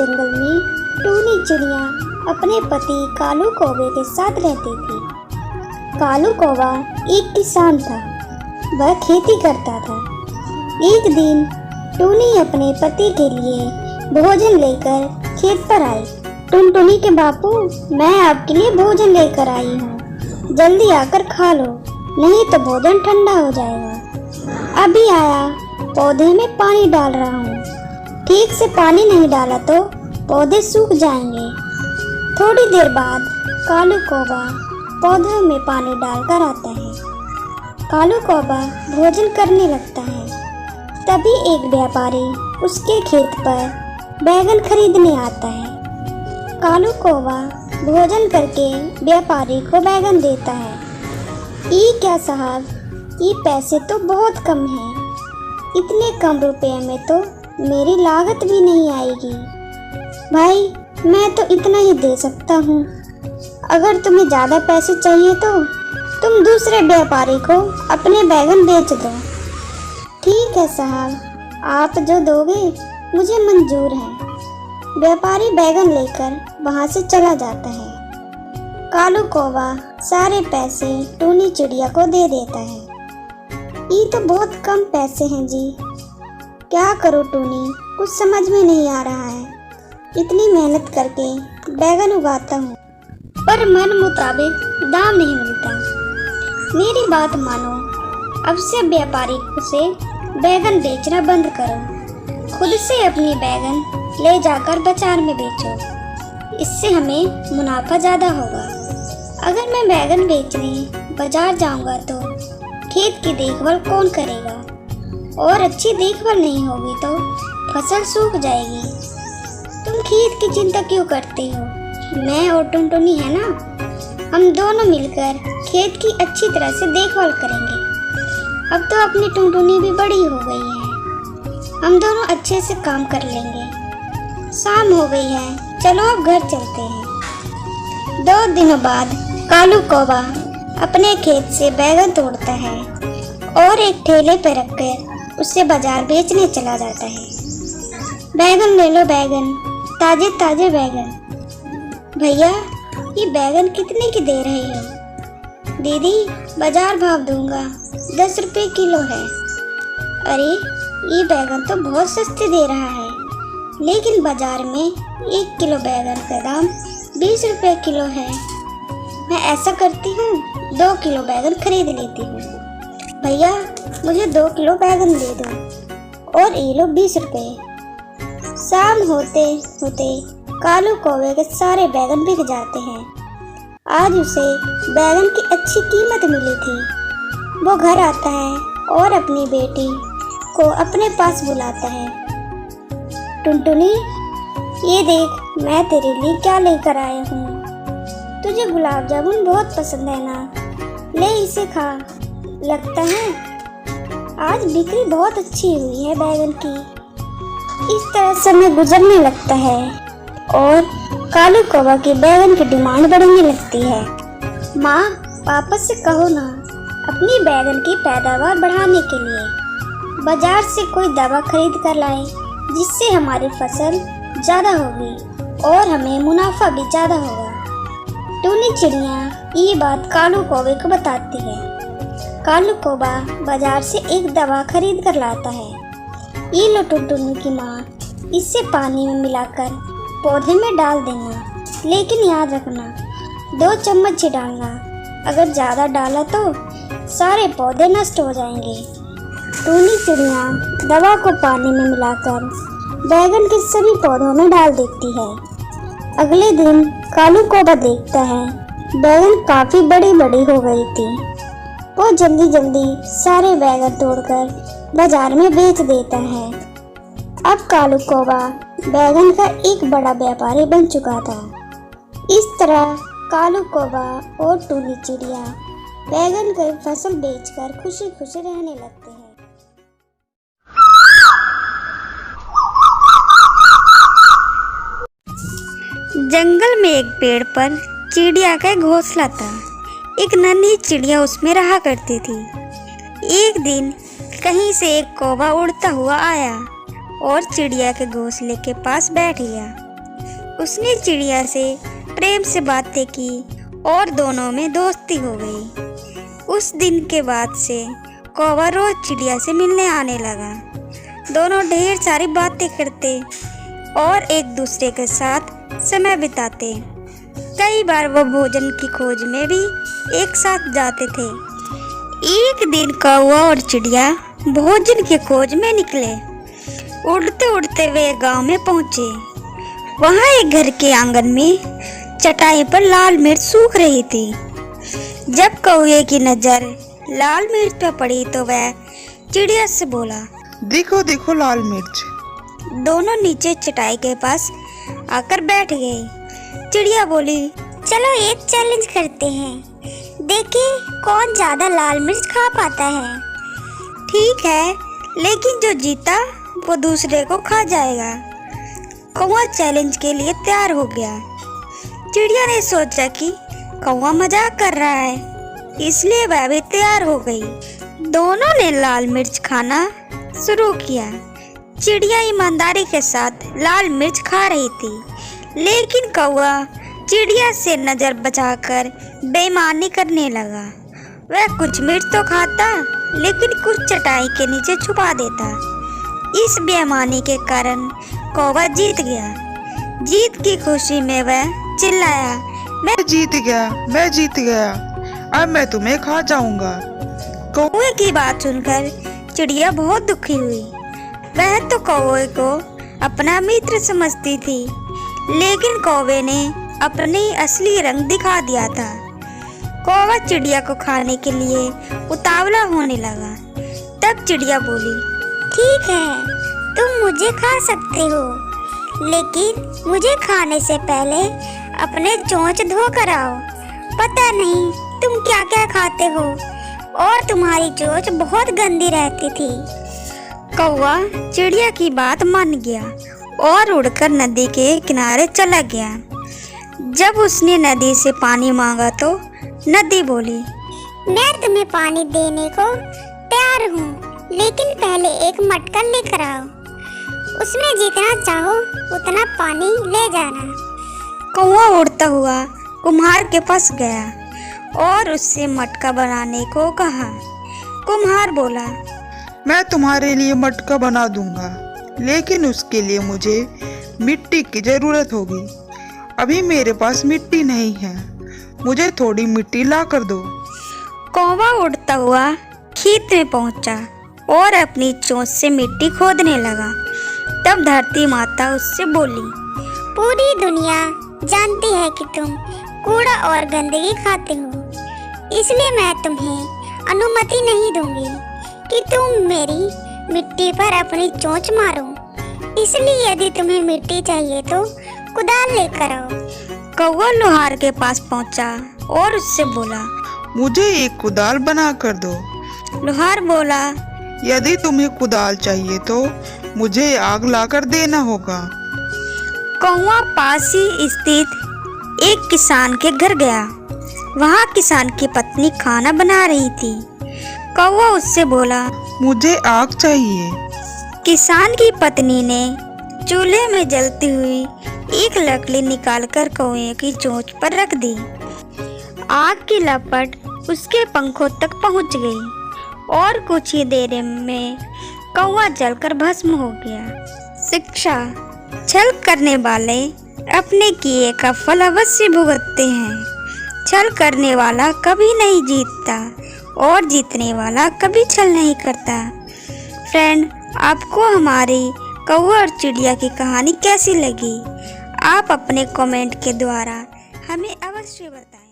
जंगल में टूनी चिड़िया अपने पति कालू कौवे के साथ रहती थी। कालू कौवा एक किसान था। वह खेती करता था। एक दिन टूनी अपने पति के लिए भोजन लेकर खेत पर आई। टुनटुनी के बापू, मैं आपके लिए भोजन लेकर आई हूँ, जल्दी आकर खा लो, नहीं तो भोजन ठंडा हो जाएगा। अभी आया, पौधे में पानी डाल रहा हूँ। ठीक से पानी नहीं डाला तो पौधे सूख जाएंगे। थोड़ी देर बाद कालू कौवा पौधों में पानी डालकर आता है। कालू कौवा भोजन करने लगता है। तभी एक व्यापारी उसके खेत पर बैगन खरीदने आता है। कालू कौवा भोजन करके व्यापारी को बैगन देता है। ये क्या साहब, ये पैसे तो बहुत कम हैं। इतने कम रुपए में तो मेरी लागत भी नहीं आएगी। भाई, मैं तो इतना ही दे सकता हूँ। अगर तुम्हें ज़्यादा पैसे चाहिए तो तुम दूसरे व्यापारी को अपने बैगन बेच दो। ठीक है साहब, आप जो दोगे मुझे मंजूर है। व्यापारी बैगन लेकर वहाँ से चला जाता है। कालू कौवा सारे पैसे टूनी चिड़िया को दे देता है। ये तो बहुत कम पैसे हैं जी, क्या करो टूनी, कुछ समझ में नहीं आ रहा है। इतनी मेहनत करके बैगन उगाता हूँ पर मन मुताबिक दाम नहीं मिलता। मेरी बात मानो, अब से व्यापारी से बैगन बेचना बंद करो। खुद से अपनी बैगन ले जाकर बाजार में बेचो, इससे हमें मुनाफा ज़्यादा होगा। अगर मैं बैगन बेचने बाजार जाऊंगा तो खेत की देखभाल कौन करेगा, और अच्छी देखभाल नहीं होगी तो फसल सूख जाएगी। तुम खेत की चिंता क्यों करते हो? मैं और टुनटुनी है ना, हम दोनों मिलकर खेत की अच्छी तरह से देखभाल करेंगे। अब तो अपनी टुनटुनी भी बड़ी हो गई है, हम दोनों अच्छे से काम कर लेंगे। शाम हो गई है, चलो अब घर चलते हैं। 2 दिनों बाद कालू कौवा अपने खेत से बैगन तोड़ता है और एक ठेले पर रखकर उसे बाजार बेचने चला जाता है। बैगन ले लो बैगन, ताजे ताजे बैगन। भैया, ये बैगन कितने की दे रहे हो? दीदी, बाजार भाव दूंगा, 10 रुपये किलो है। अरे, ये बैगन तो बहुत सस्ते दे रहा है, लेकिन बाजार में 1 किलो बैगन का दाम 20 रुपये किलो है। मैं ऐसा करती हूँ, 2 किलो बैगन खरीद लेती हूँ। भैया, मुझे 2 किलो बैगन दे दो और ये लो 20 रुपये। शाम होते होते कालू कौवे के सारे बैगन बिक जाते हैं। आज उसे बैगन की अच्छी कीमत मिली थी। वो घर आता है और अपनी बेटी को अपने पास बुलाता है। टुनटुनी, ये देख, मैं तेरे लिए क्या लेकर आया हूँ। तुझे गुलाब जामुन बहुत पसंद है ना, ले इसे खा। लगता है आज बिक्री बहुत अच्छी हुई है बैगन की। इस तरह समय गुजरने लगता है और कालू कौवा की बैगन की डिमांड बढ़ने लगती है। माँ, पापा से कहो ना, अपनी बैगन की पैदावार बढ़ाने के लिए बाजार से कोई दवा खरीद कर लाए, जिससे हमारी फसल ज़्यादा होगी और हमें मुनाफा भी ज़्यादा होगा। टूनी चिड़िया ये बात कालू कौवे को बताती है। कालू कौवा बाजार से एक दवा खरीद कर लाता है। ये लो टुनटुनी की माँ, इससे पानी में मिलाकर पौधे में डाल देना, लेकिन याद रखना 2 चम्मच ही डालना। अगर ज़्यादा डाला तो सारे पौधे नष्ट हो जाएंगे। टूनी चिड़िया दवा को पानी में मिलाकर बैगन के सभी पौधों में डाल देती है। अगले दिन कालू कौवा देखता है बैगन काफ़ी बड़ी बड़ी हो गई थी। वो जल्दी जल्दी सारे बैगन तोड़कर बाजार में बेच देता है। अब कालू कौवा बैगन का एक बड़ा व्यापारी बन चुका था। इस तरह कालू कौवा और टूनी चिड़िया बैगन की फसल बेचकर खुशी खुशी रहने लगते हैं। जंगल में एक पेड़ पर चिड़िया का घोंसला था। एक नन्ही चिड़िया उसमें रहा करती थी। एक दिन कहीं से एक कौवा उड़ता हुआ आया और चिड़िया के घोंसले के पास बैठ गया। उसने चिड़िया से प्रेम से बातें की और दोनों में दोस्ती हो गई। उस दिन के बाद से कौवा रोज चिड़िया से मिलने आने लगा। दोनों ढेर सारी बातें करते और एक दूसरे के साथ समय बिताते। कई बार वो भोजन की खोज में भी एक साथ जाते थे। एक दिन कौवा और चिड़िया भोजन की खोज में निकले। उड़ते उड़ते वे गांव में पहुंचे। वहां एक घर के आंगन में चटाई पर लाल मिर्च सूख रही थी। जब कौवे की नजर लाल मिर्च पर पड़ी तो वह चिड़िया से बोला, देखो देखो लाल मिर्च। दोनों नीचे चटाई के पास आकर बैठ गए। चिड़िया बोली, चलो एक चैलेंज करते हैं, देखें कौन ज्यादा लाल मिर्च खा पाता है। ठीक है, लेकिन जो जीता वो दूसरे को खा जाएगा। कौवा चैलेंज के लिए तैयार हो गया। चिड़िया ने सोचा कि कौवा मजाक कर रहा है, इसलिए वह भी तैयार हो गई। दोनों ने लाल मिर्च खाना शुरू किया। चिड़िया ईमानदारी के साथ लाल मिर्च खा रही थी, लेकिन कौवा चिड़िया से नजर बचाकर बेईमानी करने लगा। वह कुछ मिर्च तो खाता, लेकिन कुछ चटाई के नीचे छुपा देता। इस बेईमानी के कारण कौवा जीत गया। जीत की खुशी में वह चिल्लाया, मैं जीत गया, अब मैं तुम्हें खा जाऊंगा। कौवे की बात सुनकर चिड़िया बहुत दुखी हुई। वह तो कौवे को अपना मित्र समझती थी, लेकिन कौवे ने अपने असली रंग दिखा दिया था। कौवा चिड़िया को खाने के लिए उतावला होने लगा। तब चिड़िया बोली, ठीक है, तुम मुझे खा सकते हो, लेकिन मुझे खाने से पहले अपने चोंच धो कर आओ। पता नहीं तुम क्या क्या खाते हो, और तुम्हारी चोंच बहुत गंदी रहती थी। कौवा चिड़िया की बात मान गया और उड़कर नदी के किनारे चला गया। जब उसने नदी से पानी मांगा तो नदी बोली, मैं तुम्हें पानी देने को तैयार हूँ, लेकिन पहले एक मटका लेकर आओ। उसमें जितना चाहो उतना पानी ले जाना। कौवा उड़ता हुआ कुम्हार के पास गया और उससे मटका बनाने को कहा। कुम्हार बोला, मैं तुम्हारे लिए मटका बना दूंगा, लेकिन उसके लिए मुझे मिट्टी की जरूरत होगी। अभी मेरे पास मिट्टी नहीं है, मुझे थोड़ी मिट्टी ला कर दो। कौवा उड़ता हुआ खेत में पहुंचा और अपनी चोंच से मिट्टी खोदने लगा। तब धरती माता उससे बोली, पूरी दुनिया जानती है कि तुम कूड़ा और गंदगी खाते हो, इसलिए मैं तुम्हें अनुमति नहीं दूंगी कि तुम मेरी मिट्टी पर अपनी चोंच मारो। इसलिए यदि तुम्हें मिट्टी चाहिए तो कुदाल लेकर आओ। कौवा लोहार के पास पहुंचा और उससे बोला, मुझे एक कुदाल बना कर दो। लोहार बोला, यदि तुम्हें कुदाल चाहिए तो मुझे आग लाकर देना होगा। कौवा पास ही स्थित एक किसान के घर गया। वहाँ किसान की पत्नी खाना बना रही थी। कौवा उससे बोला, मुझे आग चाहिए। किसान की पत्नी ने चूल्हे में जलती हुई एक लकड़ी निकालकर कौवे की चोंच पर रख दी। आग की लपट उसके पंखों तक पहुंच गई और कुछ ही देर में कौवा जलकर भस्म हो गया। शिक्षा, छल करने वाले अपने किए का फल अवश्य भुगतते हैं। छल करने वाला कभी नहीं जीतता और जीतने वाला कभी छल नहीं करता। फ्रेंड, आपको हमारी कौवा और चिड़िया की कहानी कैसी लगी? आप अपने कमेंट के द्वारा हमें अवश्य बताएं।